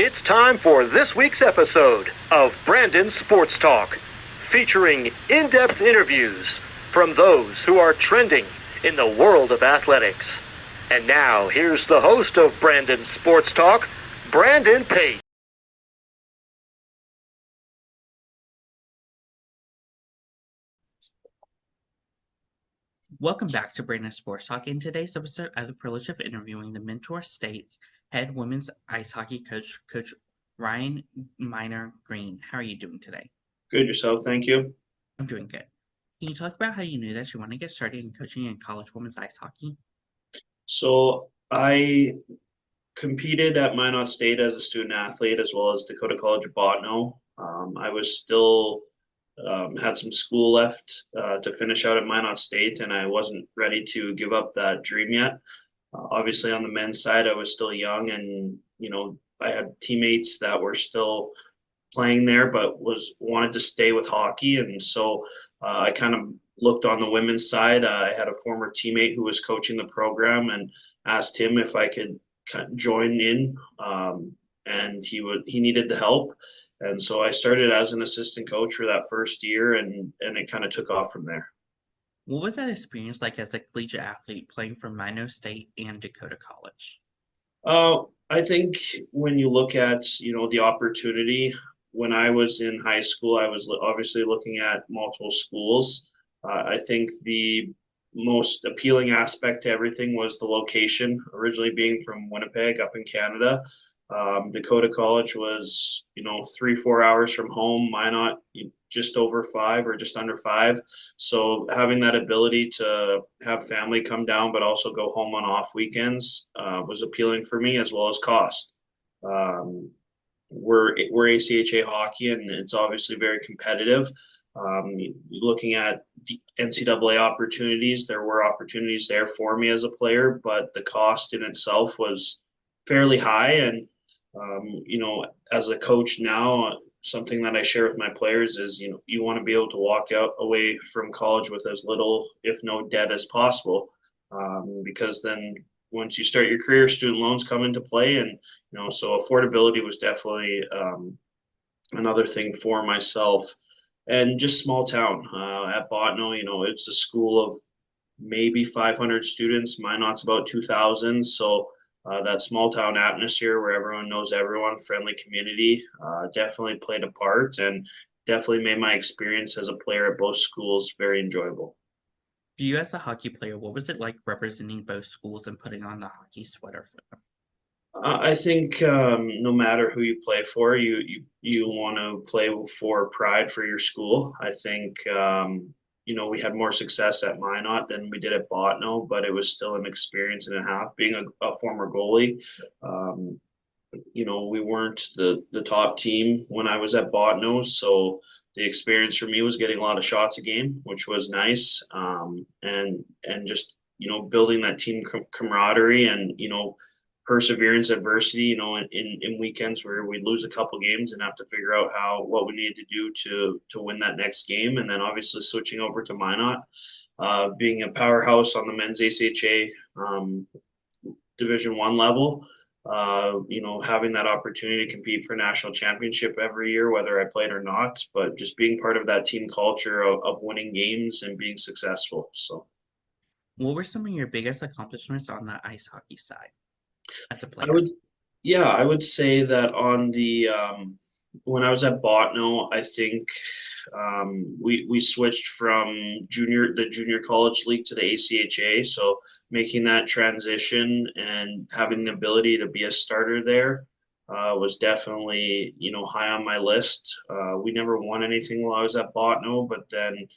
It's time for this week's episode of Brandon Sports Talk, featuring in-depth interviews from those who are trending in the world of athletics. And now, here's the host of Brandon Sports Talk, Brandon Pate. Welcome back to Brandon Sports Talk. In today's episode, I have the privilege of interviewing the Minot State's head women's ice hockey coach, Coach Ryan Miner Green. How are you doing today? Good, yourself, thank you. I'm doing good. Can you talk about how you knew that you want to get started in coaching in college women's ice hockey? So I competed at Minot State as a student athlete as well as Dakota College of Botano. I was still had some school left to finish out at Minot State, and I wasn't ready to give up that dream yet. Obviously, on the men's side, I was still young, and I had teammates that were still playing there, but wanted to stay with hockey, and so I kind of looked on the women's side. I had a former teammate who was coaching the program, and asked him if I could join in, and he needed the help, and so I started as an assistant coach for that first year, and it kind of took off from there. What was that experience like as a collegiate athlete playing for Minot State and Dakota College? I think when you look at the opportunity, when I was in high school, I was obviously looking at multiple schools. I think the most appealing aspect to everything was the location. Originally being from Winnipeg up in Canada, Dakota College was 3-4 hours from home. Minot just over 5 or just under 5. So having that ability to have family come down but also go home on off weekends was appealing for me, as well as cost. Um, we're ACHA hockey, and it's obviously very competitive. Looking at NCAA opportunities, there were opportunities there for me as a player, but the cost in itself was fairly high. And as a coach now, something that I share with my players is, you want to be able to walk out away from college with as little, if no debt, as possible, because then once you start your career, student loans come into play, and so affordability was definitely another thing for myself. And just small town at Botano, it's a school of maybe 500 students. Minot's about 2,000, so that small town atmosphere where everyone knows everyone, friendly community, definitely played a part, and definitely made my experience as a player at both schools very enjoyable. For you as a hockey player, what was it like representing both schools and putting on the hockey sweater for them? I think no matter who you play for, you want to play for pride for your school. I think we had more success at Minot than we did at Botano, but it was still an experience and a half. Being a former goalie, um, we weren't the top team when I was at Botano, so the experience for me was getting a lot of shots a game, which was nice, and just building that team camaraderie, and perseverance, adversity, in weekends where we lose a couple games and have to figure out what we needed to do to win that next game. And then obviously switching over to Minot, being a powerhouse on the men's ACHA Division 1 level, having that opportunity to compete for a national championship every year, whether I played or not, but just being part of that team culture of winning games and being successful. So What were some of your biggest accomplishments on the ice hockey side as a I player? would, yeah, I would say that on the when I was at Botno, I think we switched from the junior college league to the ACHA. So making that transition and having the ability to be a starter there was definitely high on my list. We never won anything while I was at Botno, but then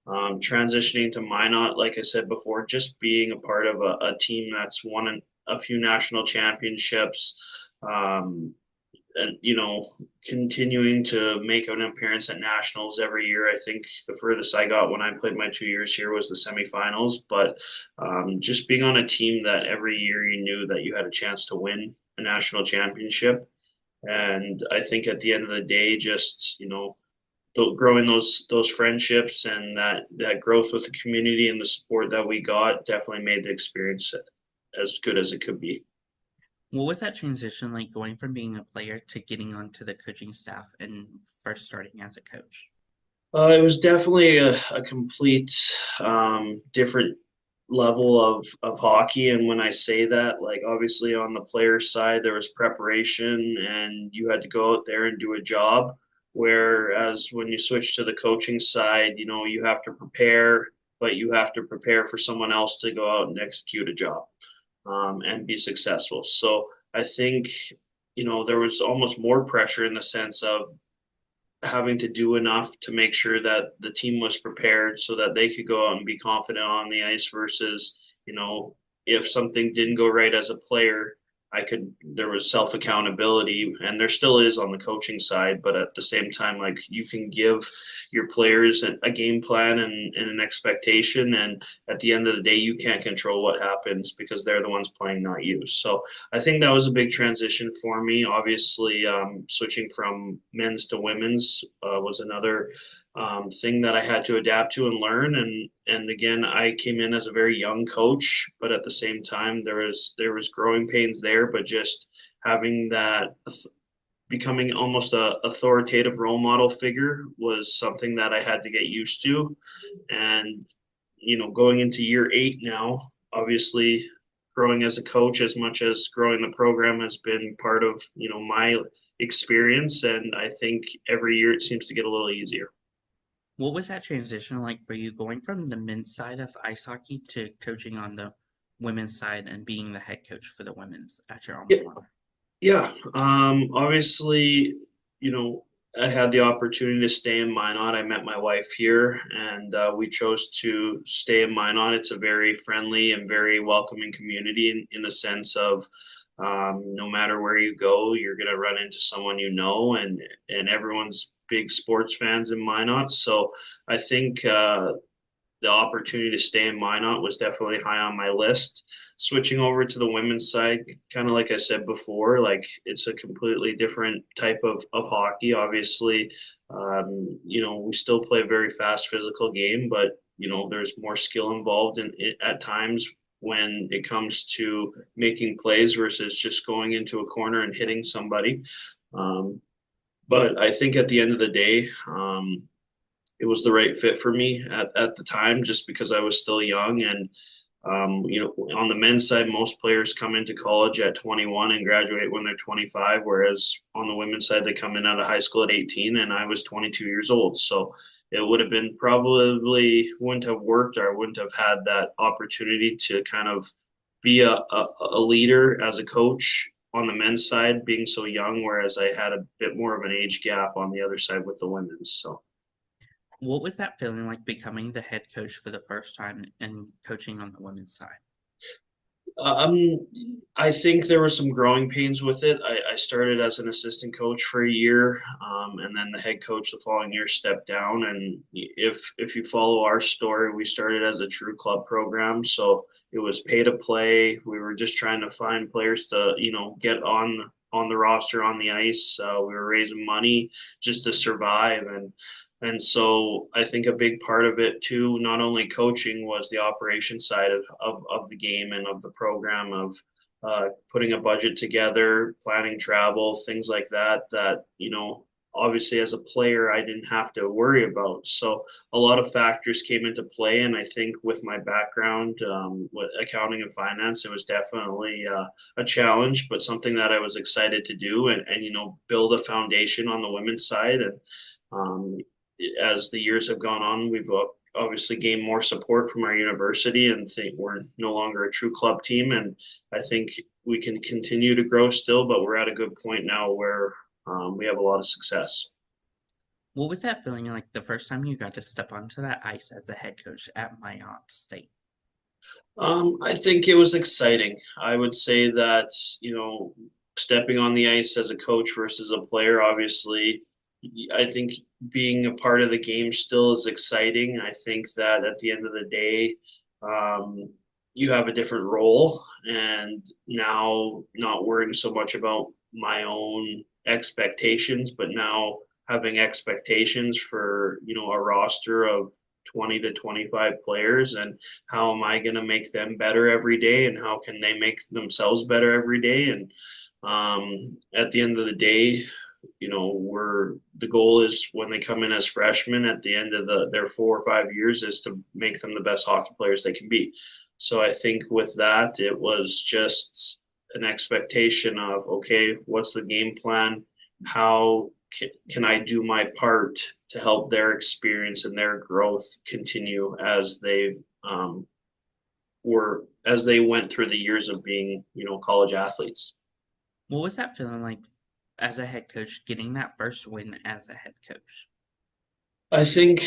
transitioning to Minot, like I said before, just being a part of a team that's won a few national championships, and continuing to make an appearance at nationals every year. I think the furthest I got when I played my 2 years here was the semifinals, but just being on a team that every year you knew that you had a chance to win a national championship. And I think at the end of the day, just growing those friendships and that growth with the community and the support that we got definitely made the experience as good as it could be. What was that transition like going from being a player to getting onto the coaching staff and first starting as a coach? It was definitely a complete different level of hockey. And when I say that, like obviously on the player side, there was preparation and you had to go out there and do a job. Whereas when you switch to the coaching side, you have to prepare, but you have to prepare for someone else to go out and execute a job and be successful. So I think, there was almost more pressure in the sense of having to do enough to make sure that the team was prepared so that they could go out and be confident on the ice versus, if something didn't go right as a player, there was self accountability, and there still is on the coaching side, but at the same time, like you can give your players a game plan and an expectation, and at the end of the day, you can't control what happens because they're the ones playing, not you. So I think that was a big transition for me. Obviously, switching from men's to women's was another thing that I had to adapt to and learn. And again, I came in as a very young coach, but at the same time, there was growing pains there. But just having that, becoming almost a authoritative role model figure was something that I had to get used to. And going into year 8 now, obviously growing as a coach as much as growing the program has been part of my experience, and I think every year it seems to get a little easier. What was that transition like for you going from the men's side of ice hockey to coaching on the women's side and being the head coach for the women's at your alma Yeah, mater? yeah. Obviously, you know, I had the opportunity to stay in Minot. I met my wife here, and we chose to stay in Minot. It's a very friendly and very welcoming community in the sense of no matter where you go, you're gonna run into someone and everyone's big sports fans in Minot. So I think the opportunity to stay in Minot was definitely high on my list. Switching over to the women's side, kind of like I said before, like it's a completely different type of hockey. Obviously, we still play a very fast physical game, but there's more skill involved in it at times when it comes to making plays versus just going into a corner and hitting somebody. Um, but I think at the end of the day, it was the right fit for me at the time just because I was still young. And, on the men's side, most players come into college at 21 and graduate when they're 25, whereas on the women's side, they come in out of high school at 18, and I was 22 years old. So it would have been probably wouldn't have worked, or I wouldn't have had that opportunity to kind of be a leader as a coach on the men's side being so young, whereas I had a bit more of an age gap on the other side with the women's. So What was that feeling like becoming the head coach for the first time and coaching on the women's side? Um, I think there were some growing pains with it. I started as an assistant coach for a year, and then the head coach the following year stepped down. And if you follow our story, we started as a true club program, so it was pay to play. We were just trying to find players to get on the roster on the ice. We were raising money just to survive, and so I think a big part of it too, not only coaching, was the operation side of the game and of the program of putting a budget together, planning travel, things like that, obviously as a player, I didn't have to worry about. So a lot of factors came into play. And I think with my background with accounting and finance, it was definitely a challenge, but something that I was excited to do and build a foundation on the women's side. And um, as the years have gone on, we've obviously gained more support from our university and think we're no longer a true club team. And I think we can continue to grow still, but we're at a good point now where we have a lot of success. What was that feeling like the first time you got to step onto that ice as a head coach at Minot State? I think it was exciting. I would say that, stepping on the ice as a coach versus a player, obviously, I think being a part of the game still is exciting. I think that at the end of the day, um, you have a different role, and now not worrying so much about my own expectations, but now having expectations for a roster of 20 to 25 players, and how am I going to make them better every day, and how can they make themselves better every day? And at the end of the day, we're the goal is when they come in as freshmen at the end of their 4 or 5 years is to make them the best hockey players they can be. So I think with that, it was just an expectation of, okay, what's the game plan? How can I do my part to help their experience and their growth continue as they went through the years of being, college athletes. What was that feeling like as a head coach, getting that first win as a head coach? I think,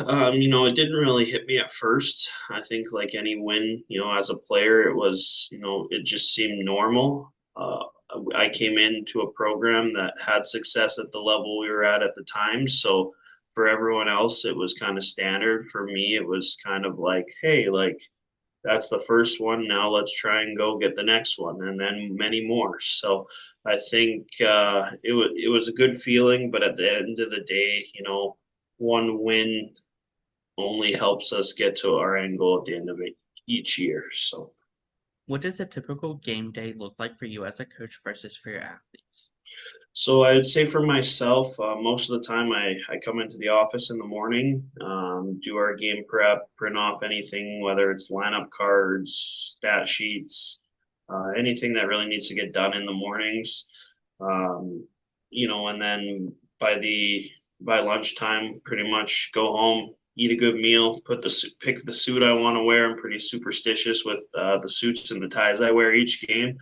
it didn't really hit me at first. I think, like any win, as a player, it was, it just seemed normal. I came into a program that had success at the level we were at the time. So for everyone else, it was kind of standard. For me, it was kind of like, hey, like, that's the first one. Now let's try and go get the next one, and then many more. So I think it was a good feeling, but at the end of the day, one win only helps us get to our end goal at the end of it each year. So. What does a typical game day look like for you as a coach versus for your athletes? So I would say for myself, most of the time I come into the office in the morning, do our game prep, print off anything, whether it's lineup cards, stat sheets, anything that really needs to get done in the mornings. And then by lunchtime, pretty much go home, eat a good meal, pick the suit I want to wear. I'm pretty superstitious with the suits and the ties I wear each game,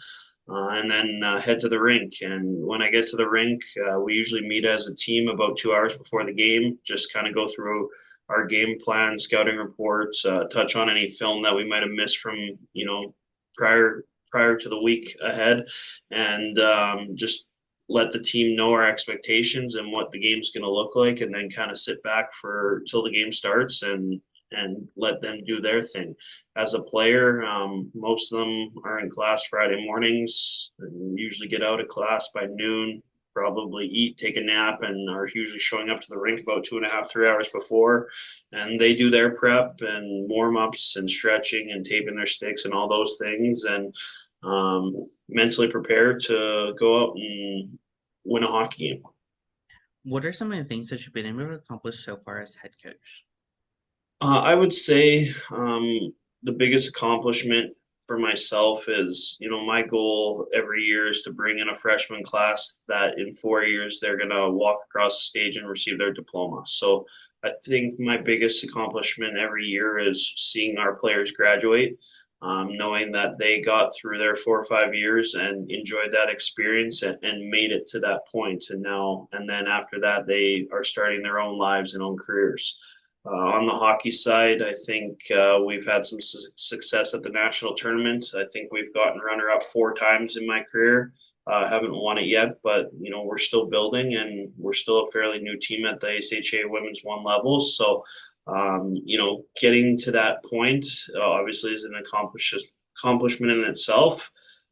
and then head to the rink. And when I get to the rink, we usually meet as a team about 2 hours before the game, just kind of go through our game plan, scouting reports, touch on any film that we might have missed from prior to the week ahead, and just let the team know our expectations and what the game's going to look like, and then kind of sit back for till the game starts and let them do their thing. As a player, most of them are in class Friday mornings and usually get out of class by noon, probably eat, take a nap, and are usually showing up to the rink about 2.5, 3 hours before. And they do their prep and warm ups and stretching and taping their sticks and all those things. And mentally prepared to go out and win a hockey game. What are some of the things that you've been able to accomplish so far as head coach? I would say the biggest accomplishment for myself is, my goal every year is to bring in a freshman class that in 4 years they're going to walk across the stage and receive their diploma. So I think my biggest accomplishment every year is seeing our players graduate, knowing that they got through their 4 or 5 years and enjoyed that experience and made it to that point. And then after that, they are starting their own lives and own careers. On the hockey side, I think we've had some success at the national tournament. I think we've gotten runner-up 4 times in my career. Haven't won it yet, but we're still building, and we're still a fairly new team at the ACHA Women's One level. So, getting to that point obviously is an accomplishment in itself,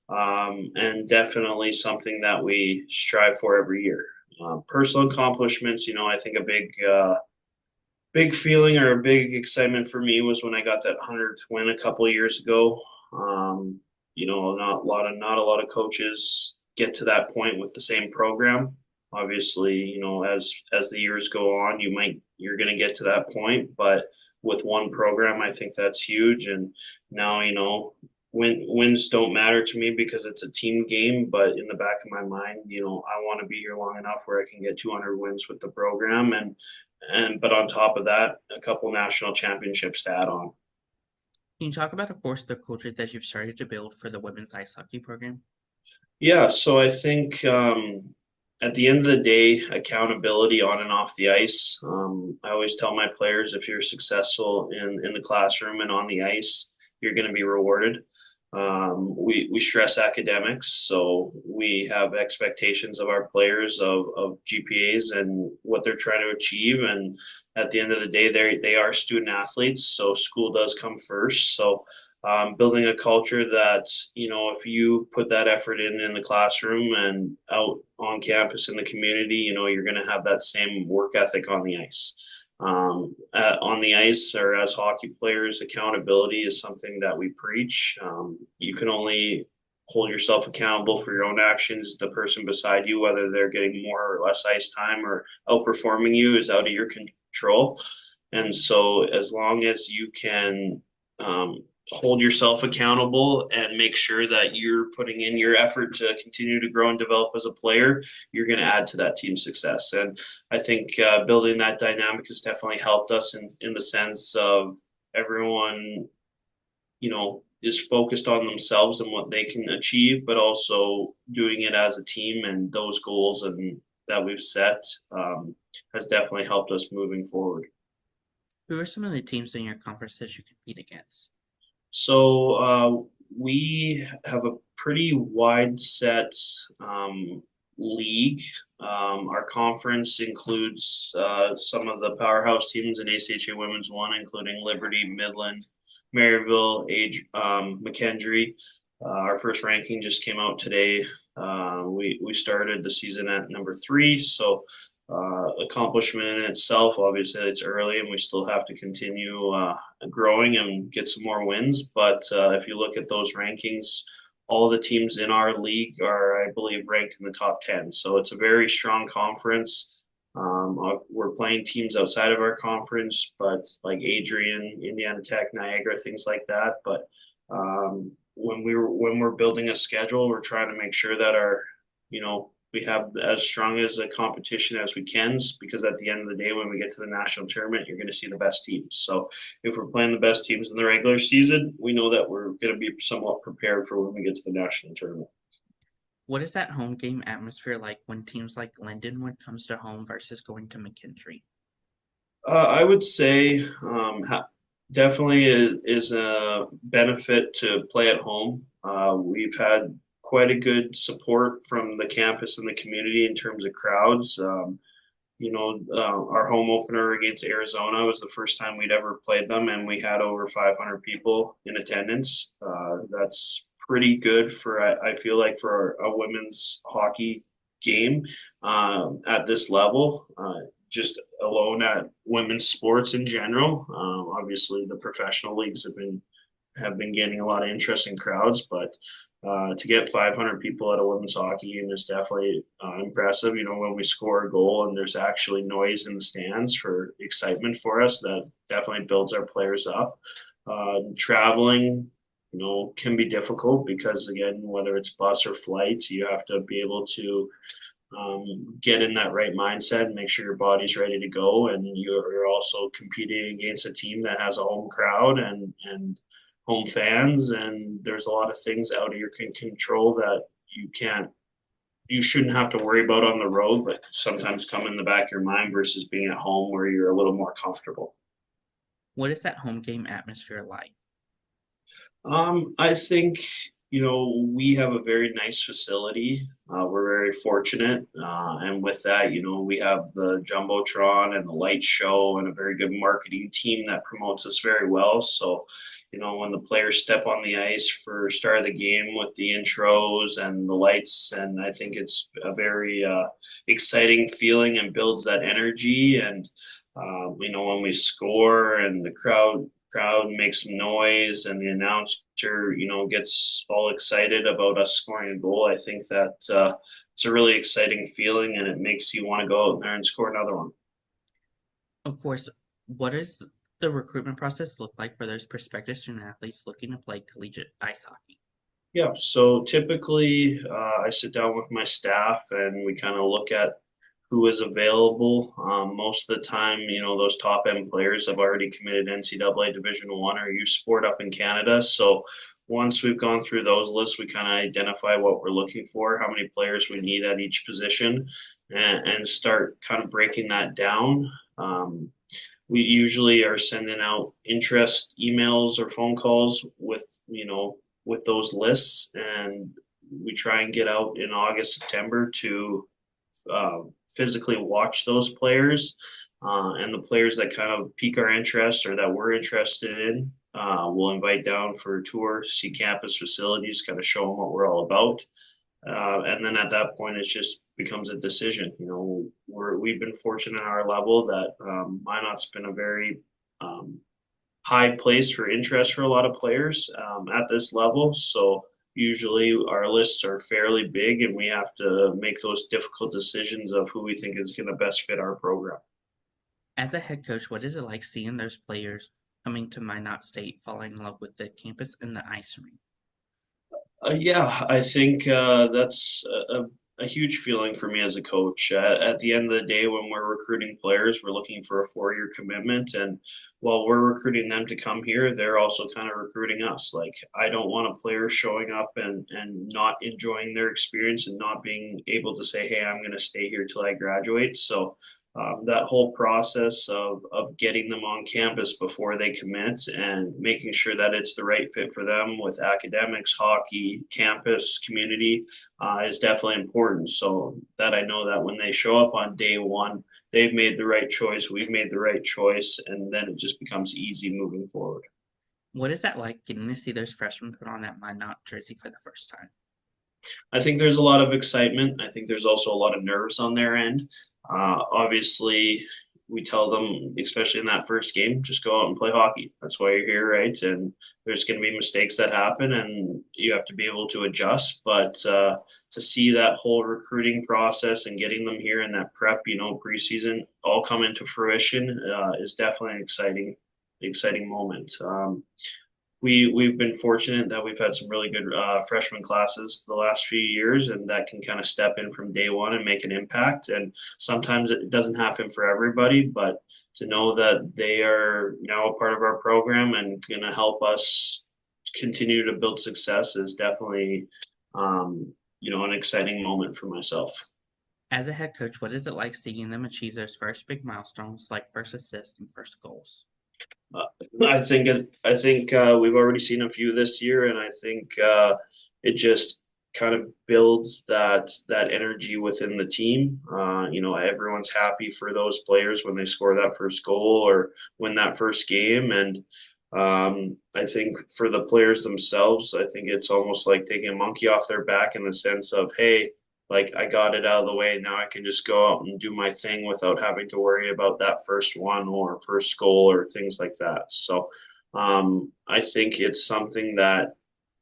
and definitely something that we strive for every year. Personal accomplishments, I think a big feeling or a big excitement for me was when I got that 100th win a couple of years ago. Not a lot of coaches get to that point with the same program. Obviously, as the years go on, you're going to get to that point, but with one program, I think that's huge. And now, wins don't matter to me because it's a team game, but in the back of my mind, I want to be here long enough where I can get 200 wins with the program, but on top of that, a couple national championships to add on. Can you talk about, of course, the culture that you've started to build for the women's ice hockey program? Yeah, so I think at the end of the day, accountability on and off the ice. I always tell my players, if you're successful in the classroom and on the ice, you're going to be rewarded. We stress academics, so we have expectations of our players of GPAs and what they're trying to achieve. And at the end of the day, they are student athletes, so school does come first. So building a culture that, if you put that effort in the classroom and out on campus in the community, you're going to have that same work ethic on the ice. On the ice or as hockey players, accountability is something that we preach. You can only hold yourself accountable for your own actions. The person beside you, whether they're getting more or less ice time or outperforming you, is out of your control. And so, as long as you can hold yourself accountable and make sure that you're putting in your effort to continue to grow and develop as a player, you're going to add to that team's success. And I think building that dynamic has definitely helped us in the sense of everyone, is focused on themselves and what they can achieve, but also doing it as a team, and those goals and that we've set has definitely helped us moving forward. Who are some of the teams in your conference that you compete against? So we have a pretty wide set league. Our conference includes some of the powerhouse teams in ACHA Women's One, including Liberty, Midland, Maryville, McKendree. Our first ranking just came out today. We started the season at number 3, so accomplishment in itself. Obviously, it's early, and we still have to continue growing and get some more wins. But if you look at those rankings, all the teams in our league are, I believe, ranked in the top 10. So it's a very strong conference. We're playing teams outside of our conference, but like Adrian, Indiana Tech, Niagara, things like that. But when we're building a schedule, we're trying to make sure that we have as strong as a competition as we can, because at the end of the day, when we get to the national tournament, you're going to see the best teams. So if we're playing the best teams in the regular season, we know that we're going to be somewhat prepared for when we get to the national tournament. What is that home game atmosphere like when teams like Lindenwood comes to home versus going to McKendree? I would say definitely is a benefit to play at home. We've had quite a good support from the campus and the community in terms of crowds. Our home opener against Arizona was the first time we'd ever played them, and we had over 500 people in attendance. That's pretty good for, I feel like, for a women's hockey game at this level. Just alone at women's sports in general. Obviously, the professional leagues have been gaining a lot of interest in crowds, but to get 500 people at a women's hockey game is definitely impressive. When we score a goal and there's actually noise in the stands for excitement for us, that definitely builds our players up. Traveling, can be difficult because, again, whether it's bus or flight, you have to be able to get in that right mindset and make sure your body's ready to go. And you're also competing against a team that has a home crowd and home fans, and there's a lot of things out of your control that you shouldn't have to worry about on the road, but sometimes come in the back of your mind versus being at home where you're a little more comfortable. What is that home game atmosphere like? I think, we have a very nice facility. We're very fortunate. And with that, we have the Jumbotron and the light show and a very good marketing team that promotes us very well. So, when the players step on the ice for start of the game with the intros and the lights, and I think it's a very exciting feeling and builds that energy. And, when we score and the crowd makes some noise and the announcer, gets all excited about us scoring a goal, I think that it's a really exciting feeling, and it makes you want to go out there and score another one. Of course, what does the recruitment process look like for those prospective student athletes looking to play collegiate ice hockey? Yeah, so typically I sit down with my staff and we kind of look at who is available. Most of the time, those top end players have already committed NCAA Division One or youth sport up in Canada. So once we've gone through those lists, we kind of identify what we're looking for, how many players we need at each position, and start kind of breaking that down. We usually are sending out interest emails or phone calls with those lists, and we try and get out in August, September to physically watch those players, and the players that kind of pique our interest or that we're interested in, we'll invite down for a tour, see campus facilities, kind of show them what we're all about. And then at that point, it just becomes a decision. we've been fortunate at our level that Minot's been a very high place for interest for a lot of players at this level. So usually our lists are fairly big, and we have to make those difficult decisions of who we think is going to best fit our program. As a head coach, what is it like seeing those players coming to Minot State, falling in love with the campus and the ice rink? Yeah, I think that's a huge feeling for me as a coach. At the end of the day, when we're recruiting players, we're looking for a 4-year commitment. And while we're recruiting them to come here, they're also kind of recruiting us. Like, I don't want a player showing up and not enjoying their experience and not being able to say, hey, I'm going to stay here till I graduate. So that whole process of getting them on campus before they commit and making sure that it's the right fit for them with academics, hockey, campus, community is definitely important. So that I know that when they show up on day one, they've made the right choice, we've made the right choice, and then it just becomes easy moving forward. What is that like getting to see those freshmen put on that Minot jersey for the first time? I think there's a lot of excitement. I think there's also a lot of nerves on their end. Obviously, we tell them, especially in that first game, just go out and play hockey. That's why you're here, right? And there's going to be mistakes that happen, and you have to be able to adjust. But to see that whole recruiting process and getting them here in that prep, preseason, all come into fruition is definitely an exciting moment. We've been fortunate that we've had some really good freshman classes the last few years, and that can kind of step in from day one and make an impact. And sometimes it doesn't happen for everybody, but to know that they are now a part of our program and going to help us continue to build success is definitely, an exciting moment for myself. As a head coach, what is it like seeing them achieve those first big milestones like first assist and first goals? Uh, I think we've already seen a few this year, and I think it just kind of builds that energy within the team. Everyone's happy for those players when they score that first goal or win that first game, and I think for the players themselves, I think it's almost like taking a monkey off their back in the sense of, hey, like I got it out of the way. Now I can just go out and do my thing without having to worry about that first one or first goal or things like that. So I think it's something that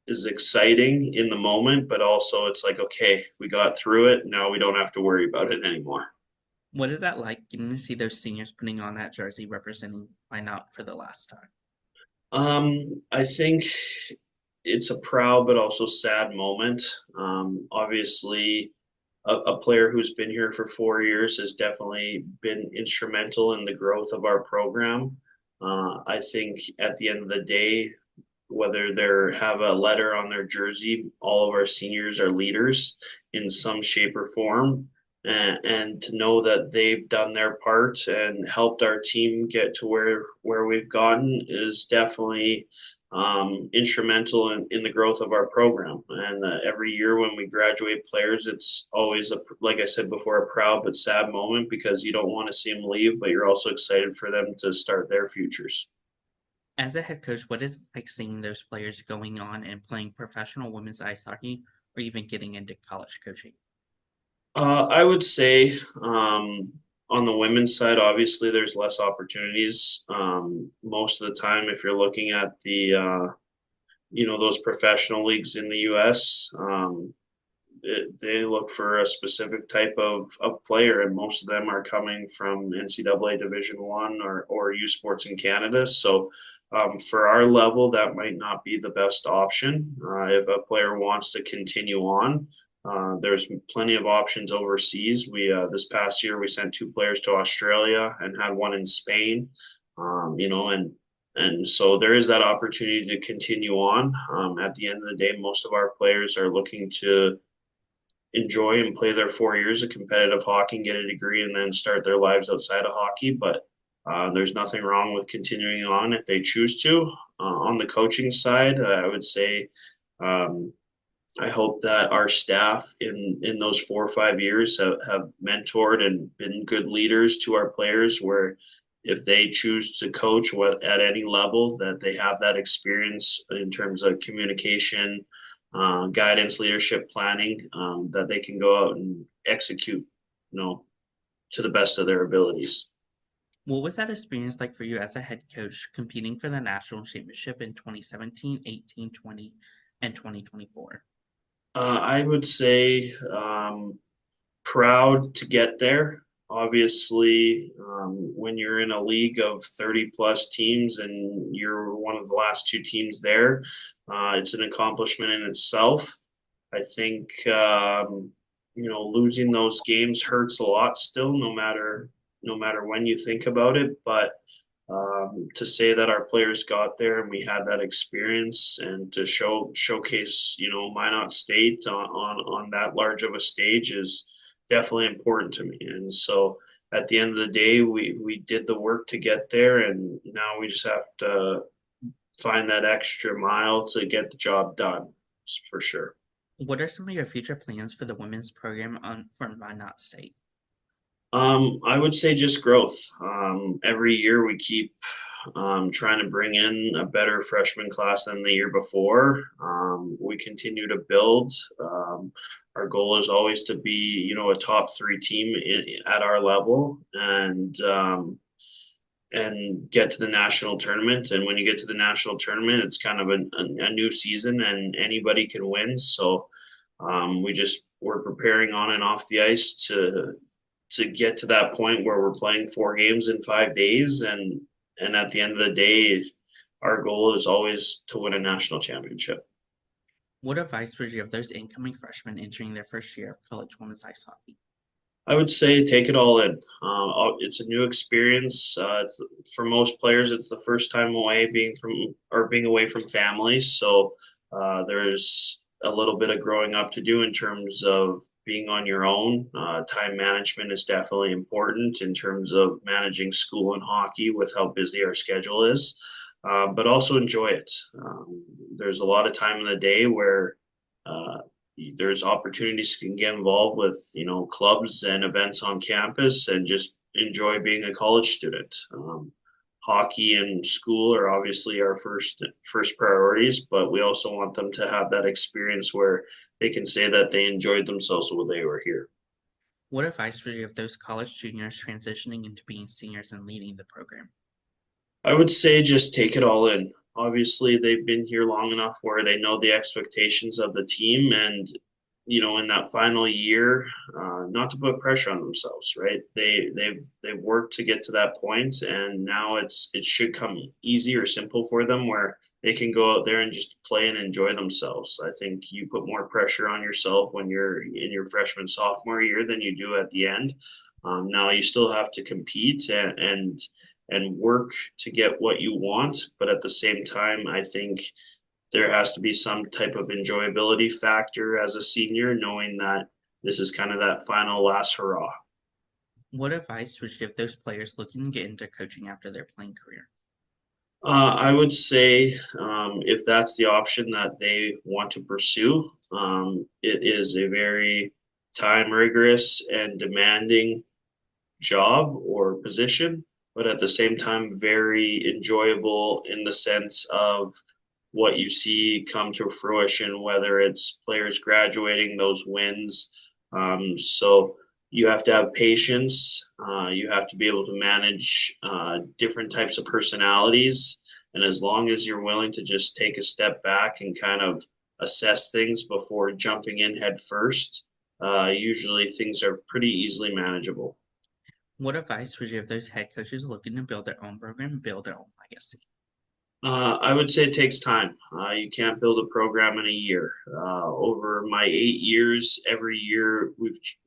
is exciting in the moment, but also it's like, okay, we got through it. Now we don't have to worry about it anymore. What is that like getting to see those seniors putting on that jersey representing Minot for the last time? I think it's a proud but also sad moment. Obviously, a player who's been here for 4 years has definitely been instrumental in the growth of our program. I think at the end of the day, whether they have a letter on their jersey, all of our seniors are leaders in some shape or form. And to know that they've done their part and helped our team get to where we've gotten is definitely instrumental in the growth of our program. And every year when we graduate players, it's always, like I said before, a proud but sad moment because you don't want to see them leave, but you're also excited for them to start their futures. As a head coach, what is it like seeing those players going on and playing professional women's ice hockey or even getting into college coaching? I would say on the women's side, obviously, there's less opportunities. Most of the time, if you're looking at those professional leagues in the U.S., they look for a specific type of player, and most of them are coming from NCAA Division One or U Sports in Canada. So for our level, that might not be the best option. If a player wants to continue on, there's plenty of options overseas. We this past year we sent 2 players to Australia and had one in Spain. And so there is that opportunity to continue on. At the end of the day, most of our players are looking to enjoy and play their 4 years of competitive hockey and get a degree and then start their lives outside of hockey. But there's nothing wrong with continuing on if they choose to. On the coaching side, I would say um, I hope that our staff in those 4 or 5 years have mentored and been good leaders to our players where if they choose to coach at any level that they have that experience in terms of communication, guidance, leadership, planning, that they can go out and execute, you know, to the best of their abilities. What was that experience like for you as a head coach competing for the national championship in 2017, 18, 20, and 2024? I would say proud to get there. Obviously, when you're in a league of 30 plus teams and you're one of the last two teams there, it's an accomplishment in itself. I think losing those games hurts a lot still, no matter when you think about it. But to say that our players got there and we had that experience and to showcase Minot State on that large of a stage is definitely important to me. And so at the end of the day, we did the work to get there, and now we just have to find that extra mile to get the job done, for sure. What are some of your future plans for the women's program for Minot State? I would say just growth. Every year we keep trying to bring in a better freshman class than the year before. We continue to build. Our goal is always to be, a top three team at our level, and get to the national tournament. And when you get to the national tournament, it's kind of a new season, and anybody can win. So we're preparing on and off the ice to get to that point where we're playing 4 games in 5 days, and at the end of the day, our goal is always to win a national championship. What advice would you give those incoming freshmen entering their first year of college women's ice hockey? I would say take it all in. It's a new experience. For most players, it's the first time being away from family. So there's a little bit of growing up to do in terms of being on your own. Time management is definitely important in terms of managing school and hockey with how busy our schedule is, but also enjoy it. There's a lot of time in the day where uh, there's opportunities to get involved with clubs and events on campus and just enjoy being a college student. Hockey and school are obviously our first priorities, but we also want them to have that experience where they can say that they enjoyed themselves while they were here. What advice would you give those college juniors transitioning into being seniors and leading the program? I would say just take it all in. Obviously, they've been here long enough where they know the expectations of the team, and in that final year, not to put pressure on themselves, right? They've worked to get to that point, and now it should come easy or simple for them where they can go out there and just play and enjoy themselves. I think you put more pressure on yourself when you're in your freshman sophomore year than you do at the end. Now you still have to compete and work to get what you want, but at the same time, I think there has to be some type of enjoyability factor as a senior, knowing that this is kind of that final last hurrah. What advice would you give those players looking to get into coaching after their playing career? I would say if that's the option that they want to pursue, it is a very time rigorous and demanding job or position, but at the same time, very enjoyable in the sense of what you see come to fruition, whether it's players graduating, those wins. So you have to have patience. You have to be able to manage different types of personalities. And as long as you're willing to just take a step back and kind of assess things before jumping in head first, usually things are pretty easily manageable. What advice would you give those head coaches looking to build their own program and build their own legacy? I would say it takes time. You can't build a program in a year. Over my 8 years, every year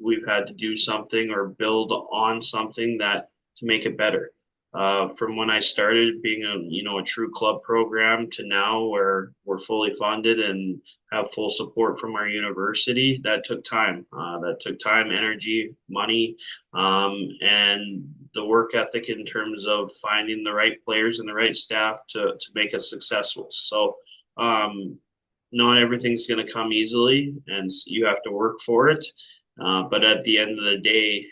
we've had to do something or build on something that to make it better. From when I started being a true club program to now where we're fully funded and have full support from our university, that took time. That took time, energy, money, and the work ethic in terms of finding the right players and the right staff to make us successful. So not everything's going to come easily, and you have to work for it. But at the end of the day,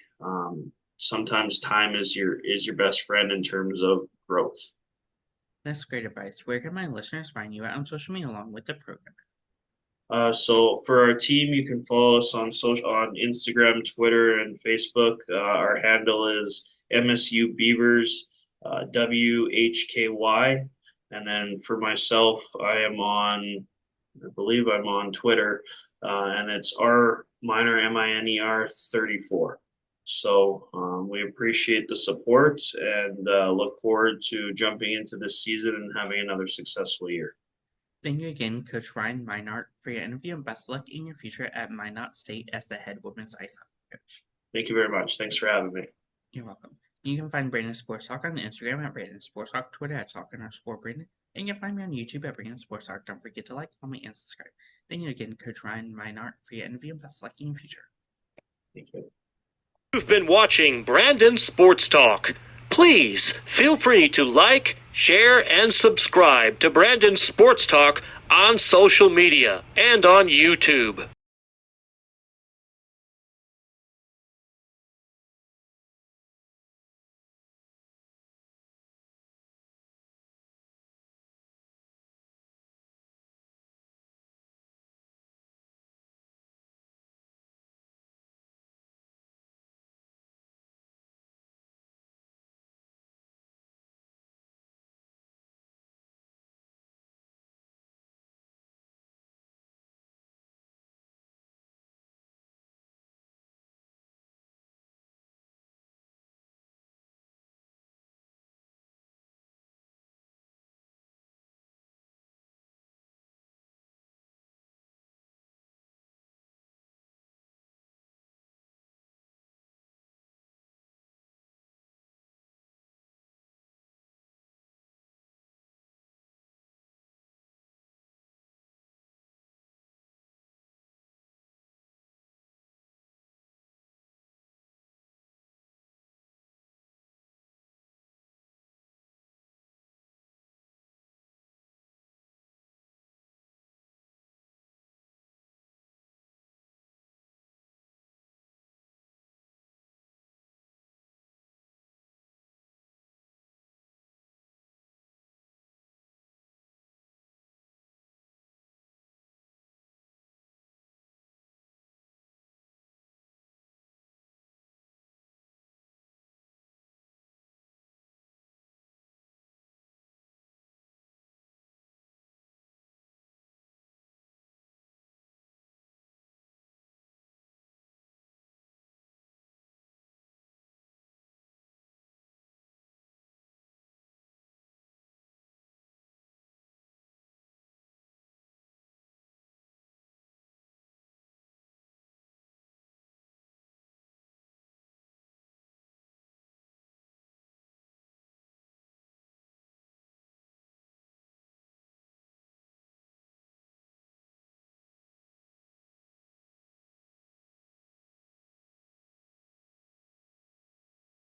sometimes time is your best friend in terms of growth. That's great advice. Where can my listeners find you at on social media along with the program? So for our team, you can follow us on Instagram, Twitter, and Facebook. Our handle is MSU Beavers, WHKY. And then for myself, I believe I'm on Twitter, and it's R minor MINER 34. So we appreciate the support and look forward to jumping into this season and having another successful year. Thank you again, Coach Ryan Minart, for your interview, and best of luck in your future at Minot State as the head women's ice hockey coach. Thank you very much. Thanks for having me. You're welcome. You can find Brandon Sports Talk on Instagram at Brandon Sports Talk, Twitter at Talk_Brandon, and you can find me on YouTube at Brandon Sports Talk. Don't forget to like, comment, and subscribe. Thank you again, Coach Ryan Minart, for your interview, and best of luck in your future. Thank you. You've been watching Brandon Sports Talk. Please feel free to like, share, and subscribe to Brandon Sports Talk on social media and on YouTube.